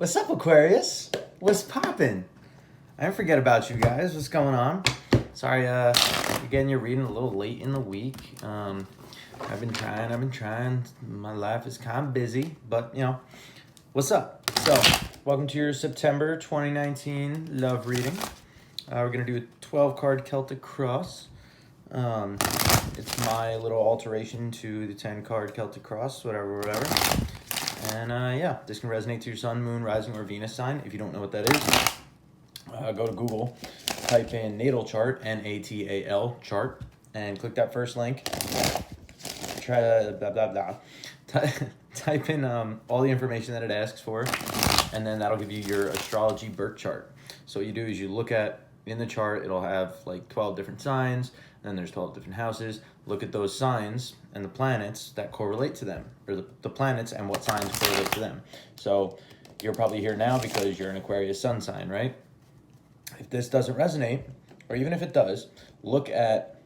What's up, Aquarius? What's poppin'? I didn't forget about you guys. What's going on? Sorry, again, you're reading a little late in the week. I've been trying. My life is kind of busy, but, what's up? So, welcome to your September 2019 love reading. We're going to do a 12-card Celtic Cross. It's my little alteration to the 10-card Celtic Cross, whatever. And this can resonate to your sun, moon, rising, or Venus sign. If you don't know what that is, go to Google, type in natal chart, N-A-T-A-L chart, and click that first link. Try blah blah blah. Type in all the information that it asks for, and then that'll give you your astrology birth chart. So what you do is you look at in the chart. It'll have like 12 different signs. Then there's 12 different houses. Look at those signs and the planets that correlate to them, or the planets and what signs correlate to them. So you're probably here now because you're an Aquarius sun sign, right? If this doesn't resonate, or even if it does, look at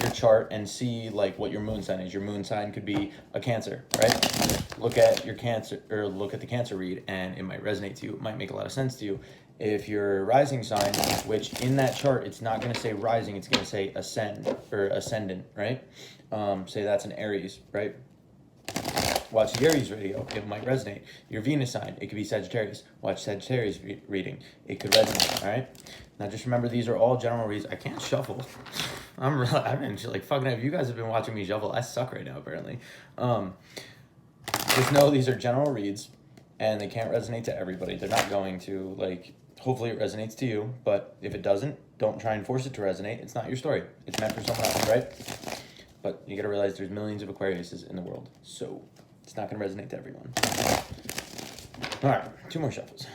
your chart and see like what your moon sign is. Your moon sign could be a Cancer, right? Look at your Cancer, or look at the Cancer read, and it might resonate to you. It might make a lot of sense to you. If your rising sign, which in that chart, it's not going to say rising, it's going to say ascend or ascendant, right? Say that's an Aries, right? Watch the Aries video, it might resonate. Your Venus sign, it could be Sagittarius. Watch Sagittarius reading, it could resonate, all right? Now just remember, these are all general reads. I can't shuffle. I've been like fucking up. You guys have been watching me shuffle. I suck right now, apparently. Just know these are general reads, and they can't resonate to everybody. They're not going to, like, hopefully it resonates to you, but if it doesn't, don't try and force it to resonate. It's not your story. It's meant for someone else, right? But you got to realize there's millions of Aquariuses in the world, so it's not going to resonate to everyone. All right, 2 more shuffles.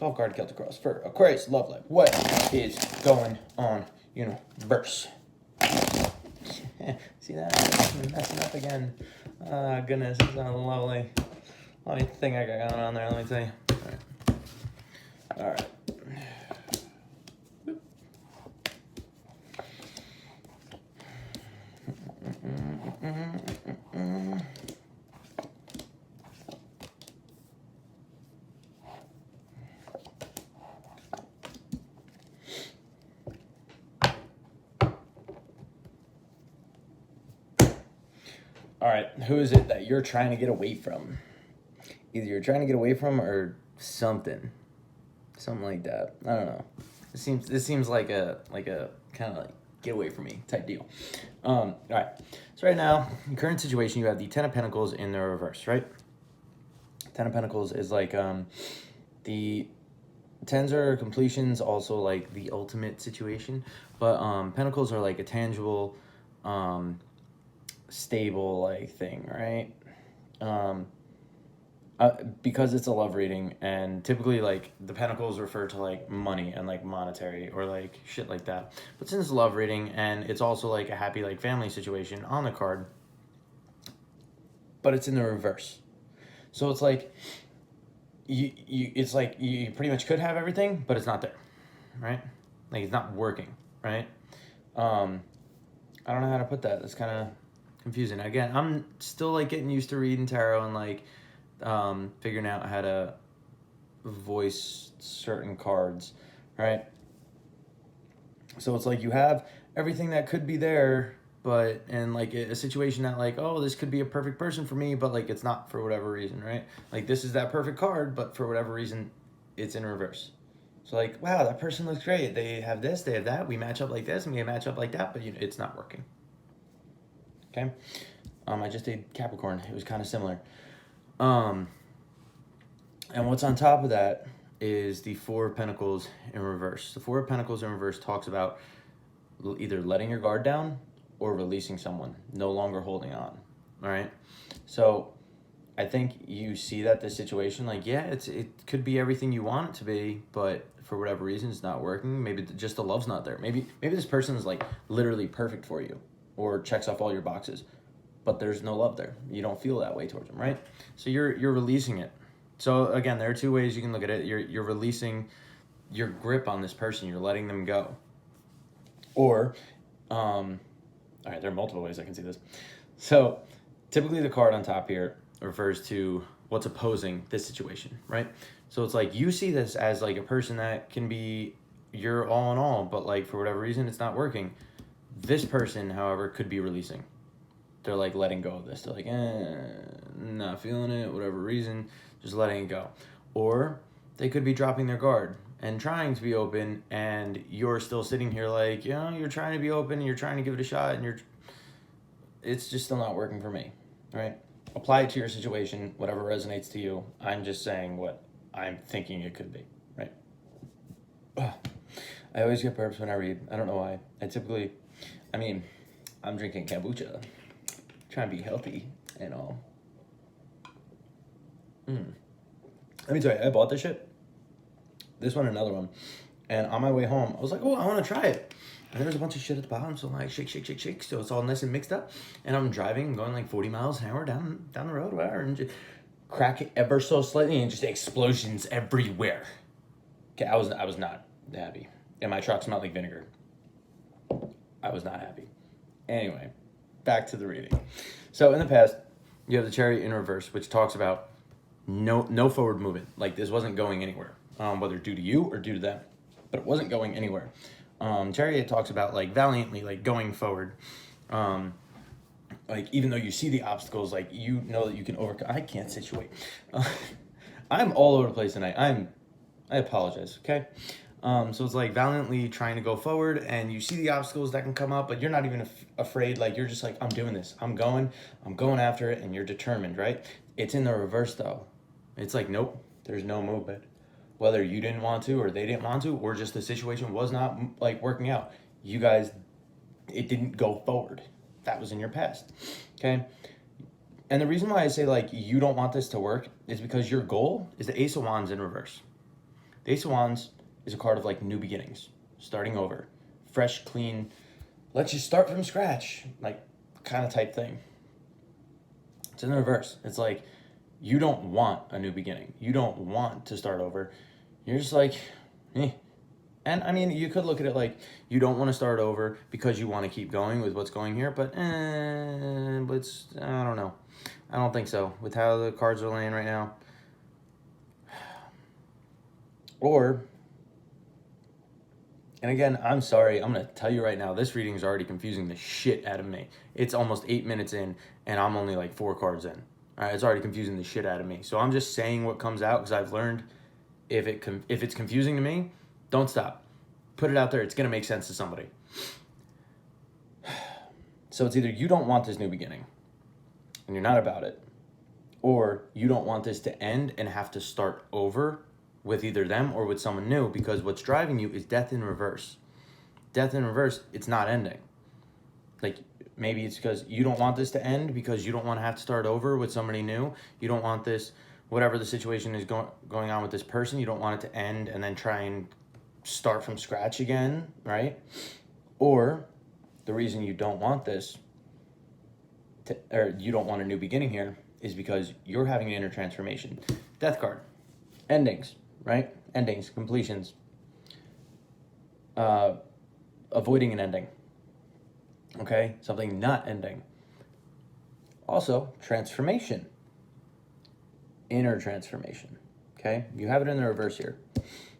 12-card Celtic Cross for Aquarius love life. What is going on, universe? See that? I'm messing up again. Goodness, it's not lovely. Let me think I got going on there. Let me tell you. All right. All right, who is it that you're trying to get away from? Either you're trying to get away from or something like that. I don't know. This seems like a kind of like get away from me type deal. All right. So right now, in current situation, you have the 10 of Pentacles in the reverse, right? 10 of Pentacles is like the tens are completions, also like the ultimate situation, but Pentacles are like a tangible, stable like thing, right? Because it's a love reading, and typically like the Pentacles refer to like money and like monetary or like shit like that, but since it's a love reading and it's also like a happy like family situation on the card, but it's in the reverse, so it's like it's like you pretty much could have everything, but it's not there, right? Like it's not working, right? I don't know how to put that. It's kind of confusing. Again, I'm still like getting used to reading tarot and like figuring out how to voice certain cards, right? So it's like you have everything that could be there, but in like a situation that like, oh, this could be a perfect person for me, but like it's not for whatever reason, right? Like this is that perfect card, but for whatever reason it's in reverse. So like, wow, that person looks great. They have this, they have that. We match up like this and we match up like that, but it's not working. Okay. I just did Capricorn. It was kind of similar. And what's on top of that is the 4 of Pentacles in reverse. The 4 of Pentacles in reverse talks about either letting your guard down or releasing someone, no longer holding on. All right. So I think you see that this situation, like, yeah, it could be everything you want it to be, but for whatever reason, it's not working. Maybe just the love's not there. Maybe this person is like literally perfect for you or checks off all your boxes, but there's no love there. You don't feel that way towards them, right? So you're releasing it. So again, there are 2 ways you can look at it. You're releasing your grip on this person. You're letting them go. Or, all right, there are multiple ways I can see this. So typically the card on top here refers to what's opposing this situation, right? So it's like you see this as like a person that can be your all in all, but like for whatever reason it's not working. This person, however, could be releasing. They're like letting go of this. They're like, not feeling it, whatever reason, just letting it go. Or they could be dropping their guard and trying to be open, and you're still sitting here like, you're trying to be open, and you're trying to give it a shot, and it's just still not working for me, right? Apply it to your situation, whatever resonates to you. I'm just saying what I'm thinking it could be, right? Ugh. I always get burps when I read. I don't know why. I'm drinking kombucha, trying to be healthy and all. Let me tell you, I bought this shit. This one, another one. And on my way home, I was like, oh, I want to try it. And there was a bunch of shit at the bottom, so I'm like, shake, shake, shake, shake. So it's all nice and mixed up. And I'm driving, going like 40 miles an hour down the road, whatever, and just crack it ever so slightly, and just explosions everywhere. Okay, I was not happy. And my truck smelled like vinegar. I was not happy. Anyway, back to the reading. So in the past, you have the Chariot in reverse, which talks about no forward movement. Like this wasn't going anywhere, whether due to you or due to them, but it wasn't going anywhere. Chariot talks about like valiantly, like going forward. Like even though you see the obstacles, like you know that you can overcome. I can't situate. I'm all over the place tonight. I apologize. Okay. So it's like valiantly trying to go forward, and you see the obstacles that can come up, but you're not even afraid. Like you're just like, I'm doing this. I'm going after it, and you're determined, right? It's in the reverse though. It's like, nope, there's no movement. Whether you didn't want to, or they didn't want to, or just the situation was not like working out. You guys, it didn't go forward. That was in your past. Okay. And the reason why I say like you don't want this to work is because your goal is the Ace of Wands in reverse. The Ace of Wands is a card of like new beginnings, starting over, fresh, clean, let's just start from scratch, like kind of type thing. It's in the reverse. It's like you don't want a new beginning. You don't want to start over. You're just like, eh. And I mean, you could look at it like you don't want to start over because you want to keep going with what's going here, but I don't know. I don't think so with how the cards are laying right now. Or, and again, I'm sorry, I'm going to tell you right now, this reading is already confusing the shit out of me. It's almost 8 minutes in, and I'm only like 4 cards in. All right, it's already confusing the shit out of me. So I'm just saying what comes out because I've learned if it's confusing to me, don't stop. Put it out there. It's going to make sense to somebody. So it's either you don't want this new beginning, and you're not about it, or you don't want this to end and have to start over with either them or with someone new, because what's driving you is death in reverse. Death in reverse, it's not ending. Like, maybe it's because you don't want this to end because you don't want to have to start over with somebody new. You don't want this, whatever the situation is going on with this person, you don't want it to end and then try and start from scratch again, right? Or the reason you don't want this, or you don't want a new beginning here, is because you're having an inner transformation. Death card. Endings, right? Endings, completions. Avoiding an ending. Okay? Something not ending. Also, transformation. Inner transformation. Okay? You have it in the reverse here.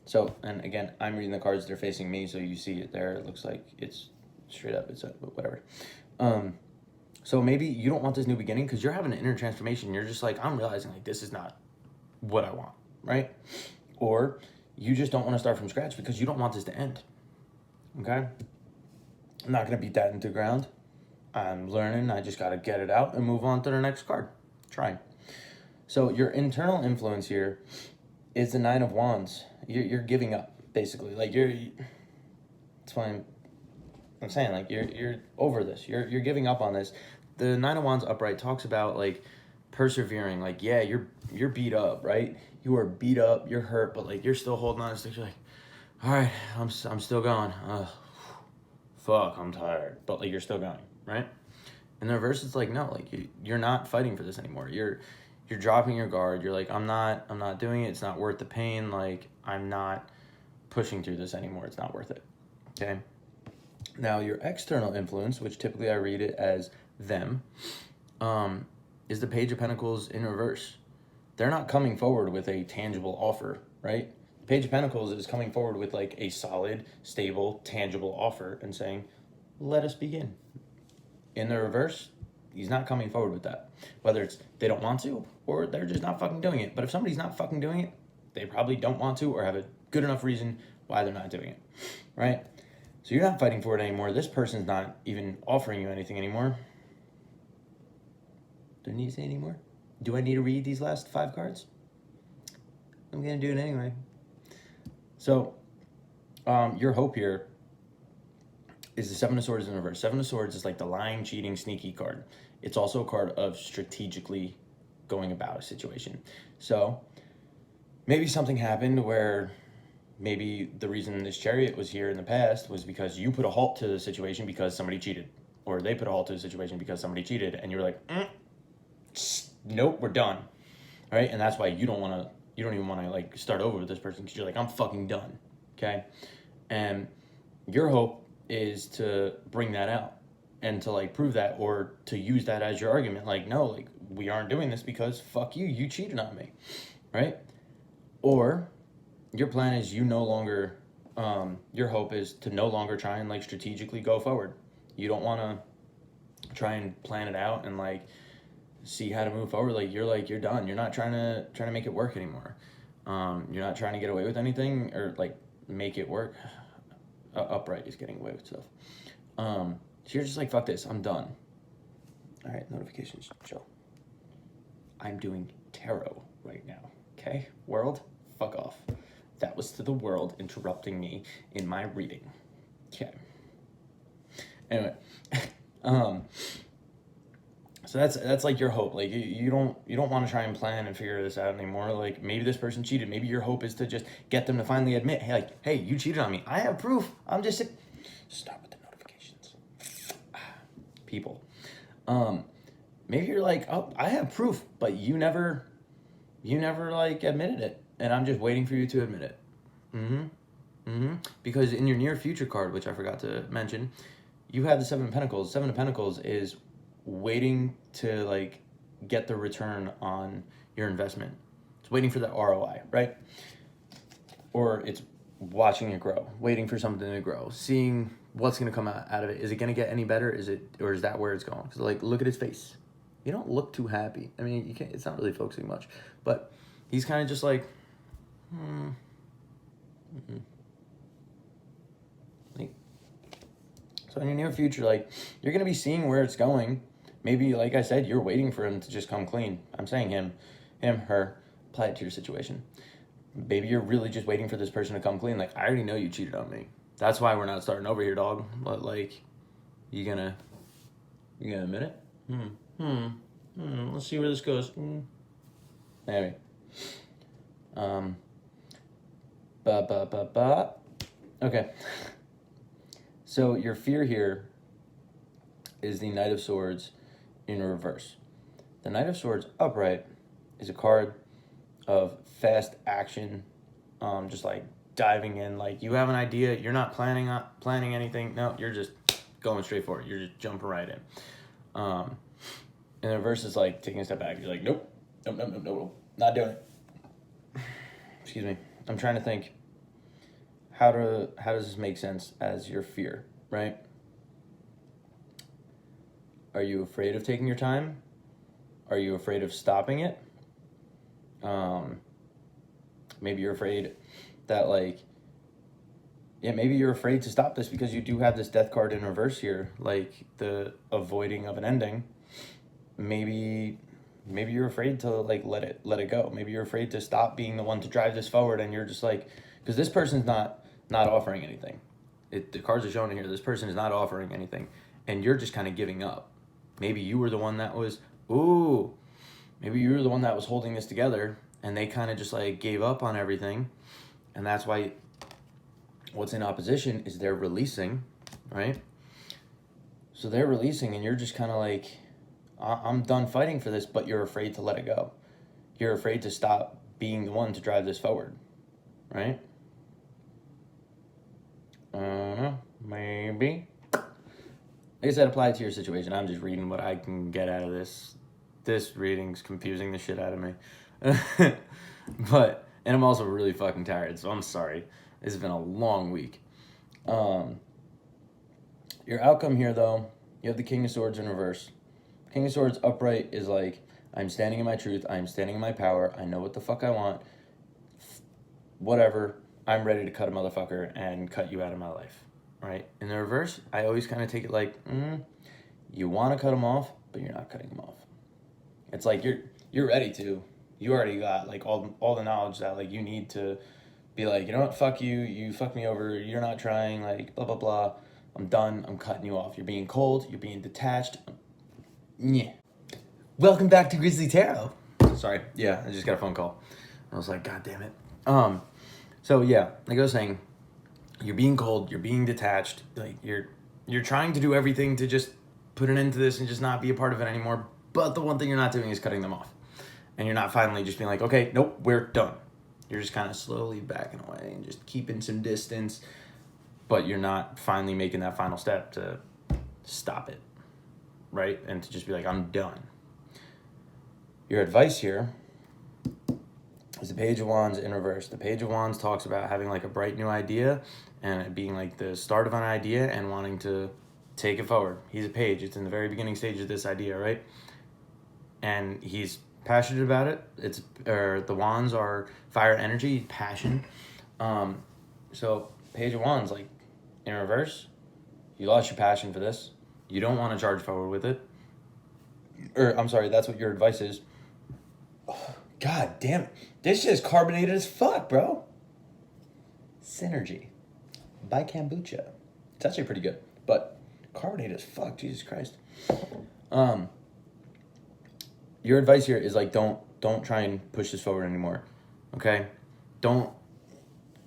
So, and again, I'm reading the cards, they're facing me, so you see it there. It looks like it's straight up, it's whatever. So maybe you don't want this new beginning because you're having an inner transformation. You're just like, I'm realizing like this is not what I want, right? Or you just don't want to start from scratch because you don't want this to end. Okay? I'm not going to beat that into the ground. I'm learning. I just got to get it out and move on to the next card. Trying. So your internal influence here is the Nine of Wands. You're giving up, basically. Like that's why I'm saying, like, you're over this. You're giving up on this. The Nine of Wands upright talks about, like, persevering. Like, yeah, you're beat up, right? You are beat up, you're hurt, but, like, you're still holding on to stick. You're like, all right, I'm still going. Fuck, I'm tired. But, like, you're still going, right? And the reverse is like, no, like, you're not fighting for this anymore. You're dropping your guard. You're like, I'm not doing it. It's not worth the pain. Like, I'm not pushing through this anymore. It's not worth it, okay? Now, your external influence, which typically I read it as them, is the Page of Pentacles in reverse. they're not coming forward with a tangible offer, right? Page of Pentacles is coming forward with like a solid, stable, tangible offer and saying, let us begin. In the reverse, he's not coming forward with that. Whether it's they don't want to or they're just not fucking doing it. But if somebody's not fucking doing it, they probably don't want to or have a good enough reason why they're not doing it, right? So you're not fighting for it anymore. This person's not even offering you anything anymore. Do I need to say anymore? Do I need to read these last 5 cards? I'm going to do it anyway. So, your hope here is the Seven of Swords in reverse. Seven of Swords is like the lying, cheating, sneaky card. It's also a card of strategically going about a situation. So, maybe something happened where maybe the reason this Chariot was here in the past was because you put a halt to the situation because somebody cheated. Or they put a halt to the situation because somebody cheated. And you were like, nope, we're done. Right? And that's why you don't even want to like start over with this person because you're like, I'm fucking done. Okay? And your hope is to bring that out and to like prove that or to use that as your argument. Like, no, like we aren't doing this because fuck you, you cheated on me. Right? Or your plan is you no longer, your hope is to no longer try and like strategically go forward. You don't want to try and plan it out and like see how to move forward. Like you're done. You're not trying to make it work anymore. You're not trying to get away with anything or like make it work. Upright is getting away with stuff. So you're just like, fuck this, I'm done. All right, notifications, chill. I'm doing tarot right now. Okay, world, fuck off. That was to the world interrupting me in my reading. Okay. Anyway, so that's like your hope. Like you don't want to try and plan and figure this out anymore. Like maybe this person cheated. Maybe your hope is to just get them to finally admit, hey, you cheated on me. I have proof. I'm just stop with the notifications, people. Maybe you're like, oh, I have proof, but you never like admitted it, and I'm just waiting for you to admit it. Because in your near future card, which I forgot to mention, you have the Seven of Pentacles. Seven of Pentacles is waiting to like get the return on your investment. It's waiting for the ROI, right? Or it's watching it grow, waiting for something to grow, seeing what's going to come out of it. Is it going to get any better? Or is that where it's going? Because like, look at his face. You don't look too happy. I mean, you can't. It's not really focusing much, but he's kind of just like, So in your near future, like you're gonna be seeing where it's going. Maybe, like I said, you're waiting for him to just come clean. I'm saying him, her. Apply it to your situation. Maybe you're really just waiting for this person to come clean. Like, I already know you cheated on me. That's why we're not starting over here, dog. But like, you gonna admit it? Let's see where this goes. Anyway. Okay. So your fear here is the Knight of Swords in reverse. The Knight of Swords upright is a card of fast action, just like diving in. Like you have an idea, you're not planning anything. No, you're just going straight for it. You're just jumping right in. And the reverse is like taking a step back. You're like, nope, not doing it. Excuse me. I'm trying to think. How does this make sense as your fear, right? Are you afraid of taking your time? Are you afraid of stopping it? Maybe you're afraid that maybe you're afraid to stop this because you do have this death card in reverse here, like the avoiding of an ending. Maybe you're afraid to like let it go. Maybe you're afraid to stop being the one to drive this forward, and you're just like, because this person's not offering anything. The cards are showing here. This person is not offering anything, and you're just kind of giving up. Maybe you were the one that was, maybe you were the one that was holding this together, and they kind of just like gave up on everything, and that's why what's in opposition is they're releasing, right? So they're releasing, and you're just kind of like, I'm done fighting for this, but you're afraid to let it go. You're afraid to stop being the one to drive this forward, right? I don't know, maybe. Like I said, apply it to your situation. I'm just reading what I can get out of this. This reading's confusing the shit out of me. But, and I'm also really fucking tired, so I'm sorry. It's been a long week. Your outcome here, though, you have the King of Swords in reverse. King of Swords upright is like, I'm standing in my truth, I'm standing in my power, I know what the fuck I want, whatever, I'm ready to cut a motherfucker and cut you out of my life, right? In the reverse, I always kind of take it like, you want to cut him off, but you're not cutting him off. It's like you're ready to. You already got like all the knowledge that like you need to be like, you know what, fuck you, you fucked me over, you're not trying, like blah blah blah. I'm done, I'm cutting you off. You're being cold, you're being detached. Yeah. Welcome back to Grizzly Tarot. Sorry, yeah, I just got a phone call. I was like, God damn it. So yeah, like I was saying, you're being cold, you're being detached, like you're trying to do everything to just put an end to this and just not be a part of it anymore. But the one thing you're not doing is cutting them off. And you're not finally just being like, okay, nope, we're done. You're just kind of slowly backing away and just keeping some distance. But you're not finally making that final step to stop it, right? And to just be like, I'm done. Your advice here is the Page of Wands in reverse. The Page of Wands talks about having like a bright new idea and it being like the start of an idea and wanting to take it forward. He's a page. It's in the very beginning stage of this idea, right? And he's passionate about it. The wands are fire energy, passion. So Page of Wands, like in reverse, you lost your passion for this. You don't want to charge forward with it. Or I'm sorry, that's what your advice is. Oh, God damn it. This shit is carbonated as fuck, bro. Synergy by Kombucha. It's actually pretty good, but carbonated as fuck, Jesus Christ. Your advice here is like don't try and push this forward anymore. Okay? Don't.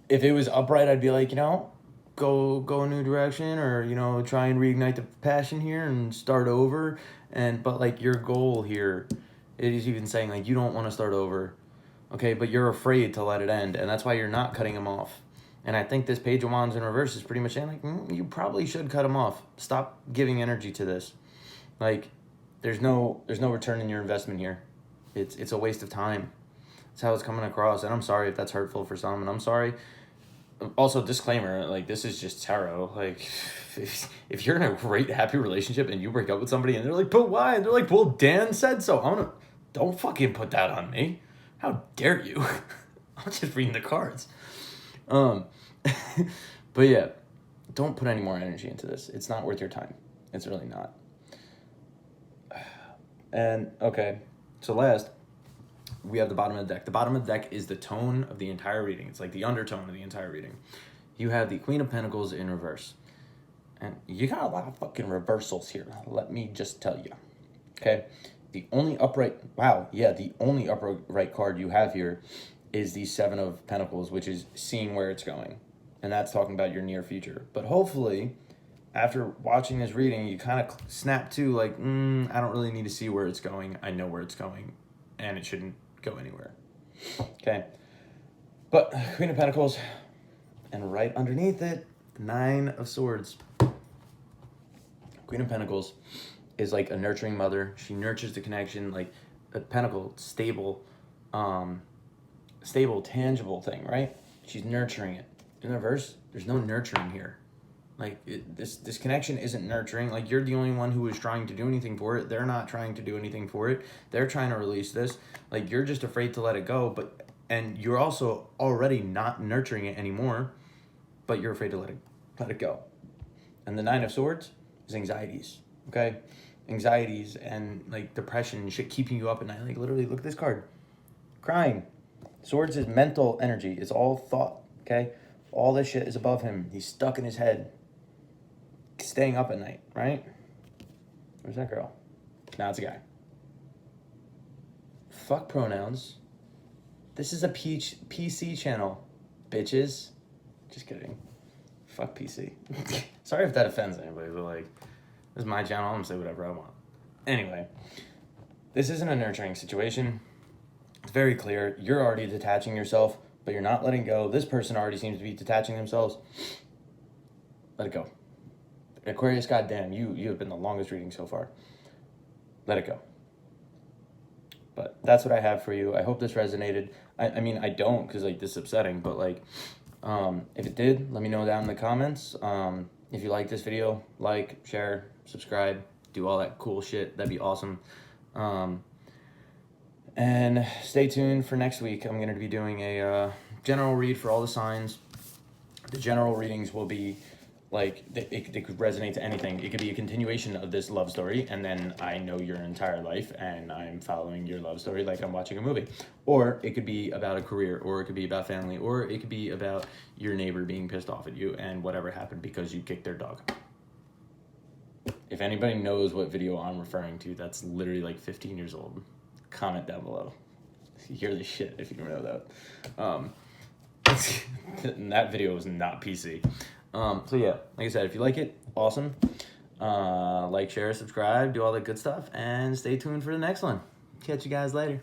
If it was upright, I'd be like, go a new direction, or try and reignite the passion here and start over. But like your goal here, it is even saying like you don't want to start over. Okay, but you're afraid to let it end, and that's why you're not cutting him off. And I think this Page of Wands in reverse is pretty much saying like you probably should cut him off. Stop giving energy to this. Like there's no return in your investment here. It's a waste of time. That's how it's coming across, and I'm sorry if that's hurtful for some, and I'm sorry. Also, disclaimer, like this is just tarot. Like if you're in a great happy relationship and you break up with somebody and they're like, but why? And they're like, well, Dan said so. Don't fucking put that on me. How dare you? I'm just reading the cards. But yeah, don't put any more energy into this. It's not worth your time. It's really not. And okay, so last, we have the bottom of the deck. The bottom of the deck is the tone of the entire reading. It's like the undertone of the entire reading. You have the Queen of Pentacles in reverse. And you got a lot of fucking reversals here. Let me just tell you. Okay? The only upright card you have here is the Seven of Pentacles, which is seeing where it's going. And that's talking about your near future. But hopefully, after watching this reading, you kind of snap to like, I don't really need to see where it's going. I know where it's going. And it shouldn't go anywhere. Okay? But Queen of Pentacles, and right underneath it, the Nine of Swords. Queen of Pentacles is like a nurturing mother. She nurtures the connection, like a pentacle, stable, tangible thing, right? She's nurturing it. In the reverse, there's no nurturing here. Like this connection isn't nurturing. Like you're the only one who is trying to do anything for it. They're not trying to do anything for it. They're trying to release this. Like you're just afraid to let it go, and you're also already not nurturing it anymore, but you're afraid to let it go. And the Nine of Swords is anxieties. Okay? Anxieties and like depression and shit keeping you up at night. Like literally, look at this card. Crying. Swords is mental energy. It's all thought. Okay? All this shit is above him. He's stuck in his head. Staying up at night, right? Where's that girl? Now it's a guy. Fuck pronouns. This is a PC channel, bitches. Just kidding. Fuck PC. Sorry if that offends anybody, but like, this is my channel. I'm gonna say whatever I want. Anyway, this isn't a nurturing situation. It's very clear. You're already detaching yourself, but you're not letting go. This person already seems to be detaching themselves. Let it go. Aquarius, goddamn, you have been the longest reading so far. Let it go. But that's what I have for you. I hope this resonated. I mean, I don't, because like this is upsetting, but like if it did, let me know down in the comments. If you like this video, like, share, subscribe, do all that cool shit. That'd be awesome. And stay tuned for next week. I'm going to be doing a general read for all the signs. The general readings will be like, they could resonate to anything. It could be a continuation of this love story, and then I know your entire life, and I'm following your love story like I'm watching a movie. Or it could be about a career, or it could be about family, or it could be about your neighbor being pissed off at you and whatever happened because you kicked their dog. If anybody knows what video I'm referring to, that's literally like 15 years old. Comment down below. You hear this shit if you know that. That video was not PC. So yeah, like I said, if you like it, awesome. Like, share, subscribe, do all that good stuff, and stay tuned for the next one. Catch you guys later.